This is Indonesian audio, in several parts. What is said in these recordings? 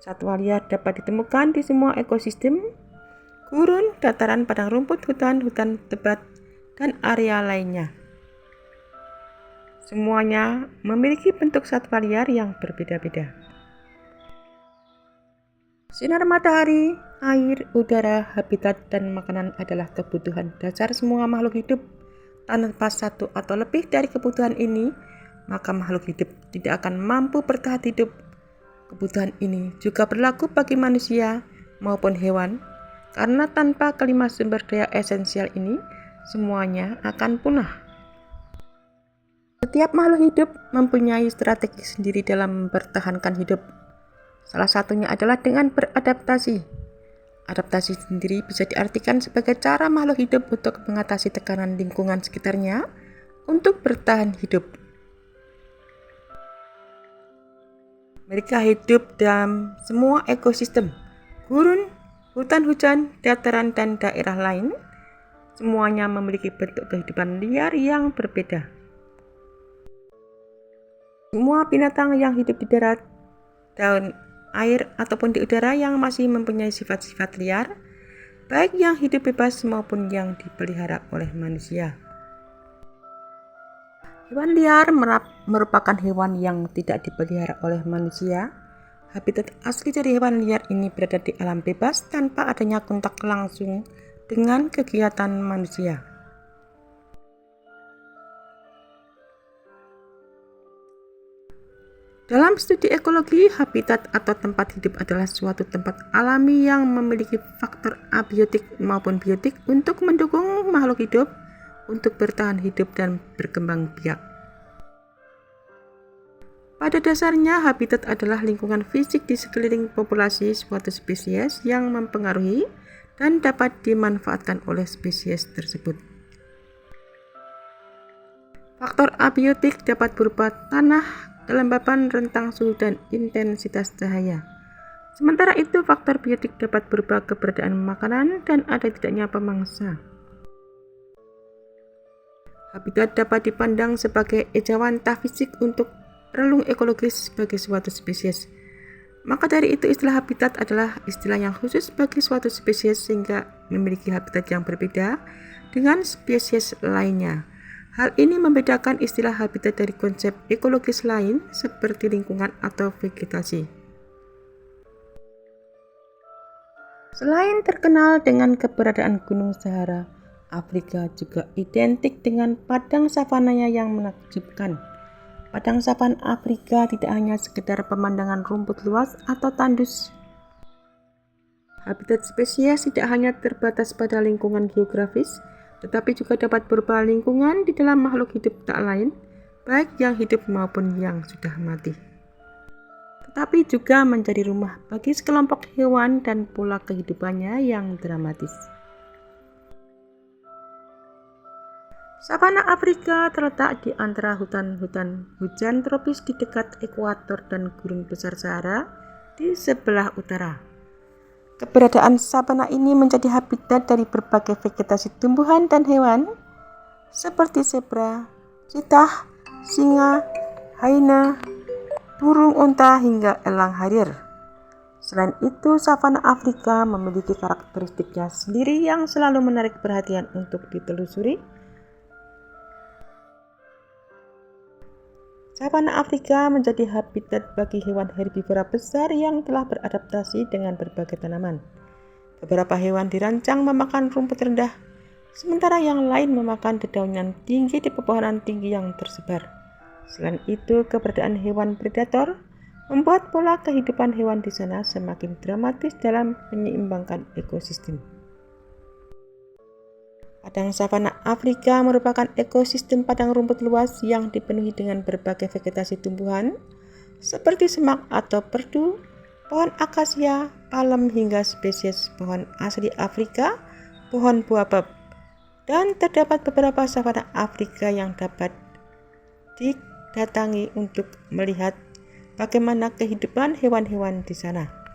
Satwa liar dapat ditemukan di semua ekosistem, gurun, dataran padang rumput, hutan, hutan lebat, dan area lainnya. Semuanya memiliki bentuk satwa liar yang berbeda-beda. Sinar matahari, air, udara, habitat, dan makanan adalah kebutuhan dasar semua makhluk hidup. Tanpa satu atau lebih dari kebutuhan ini, maka makhluk hidup tidak akan mampu bertahan hidup. Kebutuhan ini juga berlaku bagi manusia maupun hewan, karena tanpa kelima sumber daya esensial ini, semuanya akan punah. Setiap makhluk hidup mempunyai strategi sendiri dalam mempertahankan hidup. Salah satunya adalah dengan beradaptasi. Adaptasi sendiri bisa diartikan sebagai cara makhluk hidup untuk mengatasi tekanan lingkungan sekitarnya untuk bertahan hidup. Mereka hidup dalam semua ekosistem, gurun, hutan hujan, dataran, dan daerah lain. Semuanya memiliki bentuk kehidupan liar yang berbeda. Semua binatang yang hidup di darat, daun, air, ataupun di udara yang masih mempunyai sifat-sifat liar, baik yang hidup bebas maupun yang dipelihara oleh manusia. Hewan liar merupakan hewan yang tidak dipelihara oleh manusia. Habitat asli dari hewan liar ini berada di alam bebas tanpa adanya kontak langsung dengan kegiatan manusia. Dalam studi ekologi, habitat atau tempat hidup adalah suatu tempat alami yang memiliki faktor abiotik maupun biotik untuk mendukung makhluk hidup untuk bertahan hidup dan berkembang biak. Pada dasarnya, habitat adalah lingkungan fisik di sekeliling populasi suatu spesies yang mempengaruhi dan dapat dimanfaatkan oleh spesies tersebut. Faktor abiotik dapat berupa tanah, kelembapan, rentang suhu, dan intensitas cahaya. Sementara itu, faktor biotik dapat berupa keberadaan makanan dan ada tidaknya pemangsa. Habitat dapat dipandang sebagai ejaan fisik untuk relung ekologis bagi suatu spesies. Maka dari itu, istilah habitat adalah istilah yang khusus bagi suatu spesies sehingga memiliki habitat yang berbeda dengan spesies lainnya. Hal ini membedakan istilah habitat dari konsep ekologis lain seperti lingkungan atau vegetasi. Selain terkenal dengan keberadaan Gunung Sahara, Afrika juga identik dengan padang savananya yang menakjubkan. Padang savan Afrika tidak hanya sekedar pemandangan rumput luas atau tandus. Habitat spesies tidak hanya terbatas pada lingkungan geografis, tetapi juga dapat berupa lingkungan di dalam makhluk hidup tak lain, baik yang hidup maupun yang sudah mati. Tetapi juga menjadi rumah bagi sekelompok hewan dan pola kehidupannya yang dramatis. Savana Afrika terletak di antara hutan-hutan hujan tropis di dekat ekuator dan gurun besar Sahara di sebelah utara. Keberadaan savana ini menjadi habitat dari berbagai vegetasi tumbuhan dan hewan seperti zebra, cheetah, singa, hyena, burung unta hingga elang harir. Selain itu, savana Afrika memiliki karakteristiknya sendiri yang selalu menarik perhatian untuk ditelusuri. Savana Afrika menjadi habitat bagi hewan herbivora besar yang telah beradaptasi dengan berbagai tanaman. Beberapa hewan dirancang memakan rumput rendah, sementara yang lain memakan dedaunan tinggi di pepohonan tinggi yang tersebar. Selain itu, keberadaan hewan predator membuat pola kehidupan hewan di sana semakin dramatis dalam menyeimbangkan ekosistem. Padang savana Afrika merupakan ekosistem padang rumput luas yang dipenuhi dengan berbagai vegetasi tumbuhan seperti semak atau perdu, pohon akasia, palem hingga spesies pohon asli Afrika, pohon baobab. Dan terdapat beberapa savana Afrika yang dapat didatangi untuk melihat bagaimana kehidupan hewan-hewan di sana.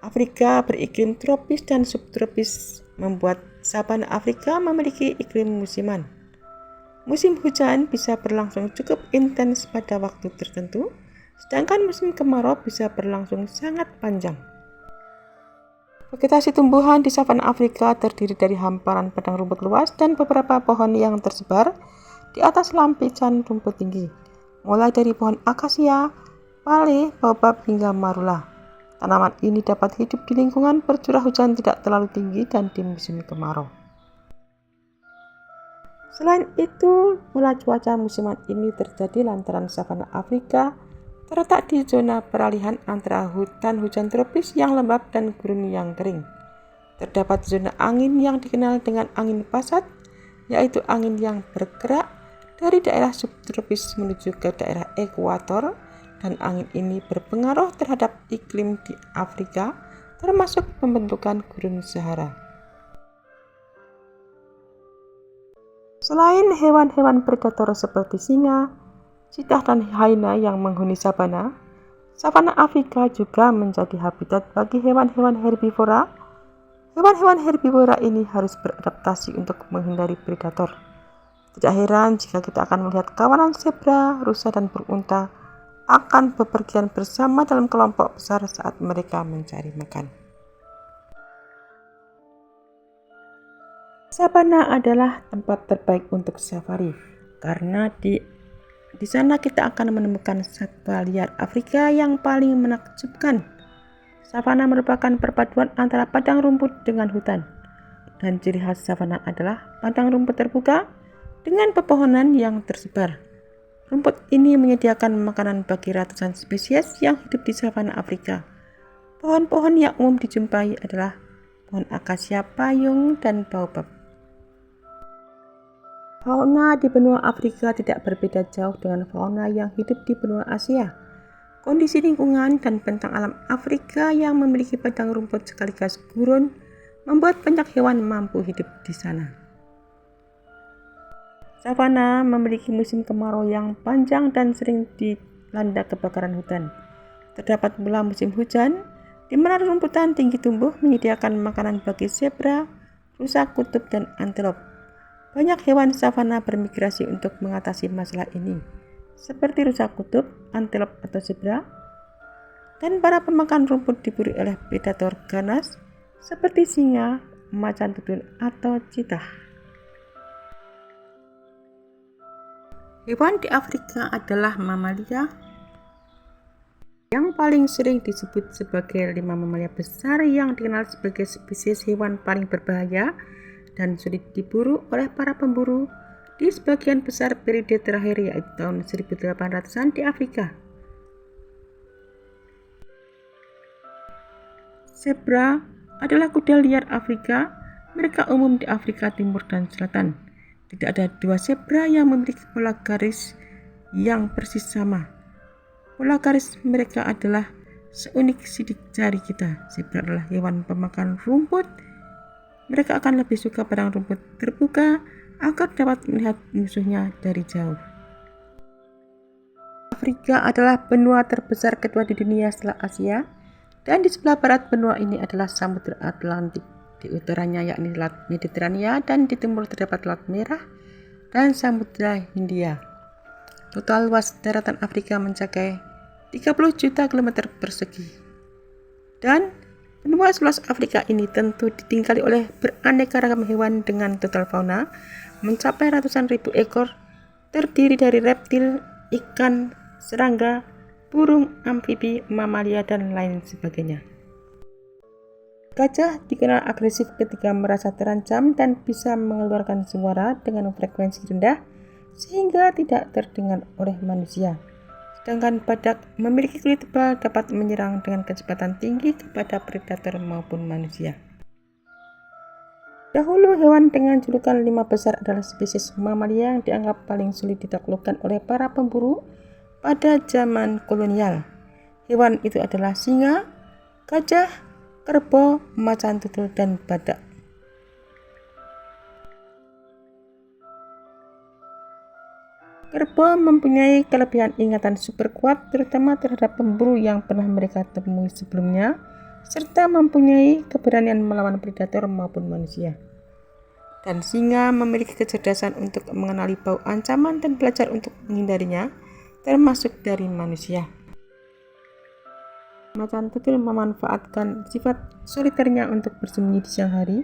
Afrika beriklim tropis dan subtropis, membuat savana Afrika memiliki iklim musiman. Musim hujan bisa berlangsung cukup intens pada waktu tertentu, sedangkan musim kemarau bisa berlangsung sangat panjang. Vegetasi tumbuhan di savana Afrika terdiri dari hamparan padang rumput luas dan beberapa pohon yang tersebar di atas lapisan rumput tinggi, mulai dari pohon akasia, pale, baobab hingga marula. Tanaman ini dapat hidup di lingkungan bercurah hujan tidak terlalu tinggi dan di musim kemarau. Selain itu, pola cuaca musiman ini terjadi lantaran savana Afrika terletak di zona peralihan antara hutan hujan tropis yang lembab dan gurun yang kering. Terdapat zona angin yang dikenal dengan angin pasat, yaitu angin yang bergerak dari daerah subtropis menuju ke daerah ekuator, dan angin ini berpengaruh terhadap iklim di Afrika, termasuk pembentukan gurun Sahara. Selain hewan-hewan predator seperti singa, cheetah dan hyena yang menghuni savana, savana Afrika juga menjadi habitat bagi hewan-hewan herbivora. Hewan-hewan herbivora ini harus beradaptasi untuk menghindari predator. Tidak heran jika kita akan melihat kawanan zebra, rusa, dan burung unta akan bepergian bersama dalam kelompok besar saat mereka mencari makan. Savana adalah tempat terbaik untuk safari karena di sana kita akan menemukan satwa liar Afrika yang paling menakjubkan. Savana merupakan perpaduan antara padang rumput dengan hutan, dan ciri khas savana adalah padang rumput terbuka dengan pepohonan yang tersebar. Rumput ini menyediakan makanan bagi ratusan spesies yang hidup di savana Afrika. Pohon-pohon yang umum dijumpai adalah pohon akasia, payung, dan baobab. Fauna di benua Afrika tidak berbeda jauh dengan fauna yang hidup di benua Asia. Kondisi lingkungan dan bentang alam Afrika yang memiliki padang rumput sekaligus gurun membuat banyak hewan mampu hidup di sana. Savana memiliki musim kemarau yang panjang dan sering dilanda kebakaran hutan. Terdapat pula musim hujan, di mana rumputan tinggi tumbuh menyediakan makanan bagi zebra, rusa kutub, dan antelop. Banyak hewan savana bermigrasi untuk mengatasi masalah ini, seperti rusa kutub, antelop atau zebra, dan para pemakan rumput diburu oleh predator ganas seperti singa, macan tutul, atau cheetah. Hewan di Afrika adalah mamalia yang paling sering disebut sebagai 5 mamalia besar yang dikenal sebagai spesies hewan paling berbahaya dan sulit diburu oleh para pemburu di sebagian besar periode terakhir, yaitu tahun 1800-an di Afrika. Zebra adalah kuda liar Afrika. Mereka umum di Afrika Timur dan Selatan. Tidak ada dua zebra yang memiliki pola garis yang persis sama. Pola garis mereka adalah seunik sidik jari kita. Zebra adalah hewan pemakan rumput. Mereka akan lebih suka padang rumput terbuka agar dapat melihat musuhnya dari jauh. Afrika adalah benua terbesar kedua di dunia setelah Asia, dan di sebelah barat benua ini adalah Samudra Atlantik. Di utaranya yakni Laut Mediterania, dan di timur terdapat Laut Merah dan Samudra Hindia. Total luas daratan Afrika mencapai 30 juta kilometer persegi. Dan benua seluas Afrika ini tentu ditinggali oleh beraneka ragam hewan dengan total fauna mencapai ratusan ribu ekor, terdiri dari reptil, ikan, serangga, burung, amfibi, mamalia, dan lain sebagainya. Gajah dikenal agresif ketika merasa terancam dan bisa mengeluarkan suara dengan frekuensi rendah sehingga tidak terdengar oleh manusia. Sedangkan badak memiliki kulit tebal, dapat menyerang dengan kecepatan tinggi kepada predator maupun manusia. Dahulu hewan dengan julukan 5 besar adalah spesies mamalia yang dianggap paling sulit ditaklukkan oleh para pemburu pada zaman kolonial. Hewan itu adalah singa, gajah, kerbau, macan tutul, dan badak. Kerbau mempunyai kelebihan ingatan super kuat, terutama terhadap pemburu yang pernah mereka temui sebelumnya, serta mempunyai keberanian melawan predator maupun manusia. Dan singa memiliki kecerdasan untuk mengenali bau ancaman dan belajar untuk menghindarinya, termasuk dari manusia. Macan tutul memanfaatkan sifat soliternya untuk bersembunyi di siang hari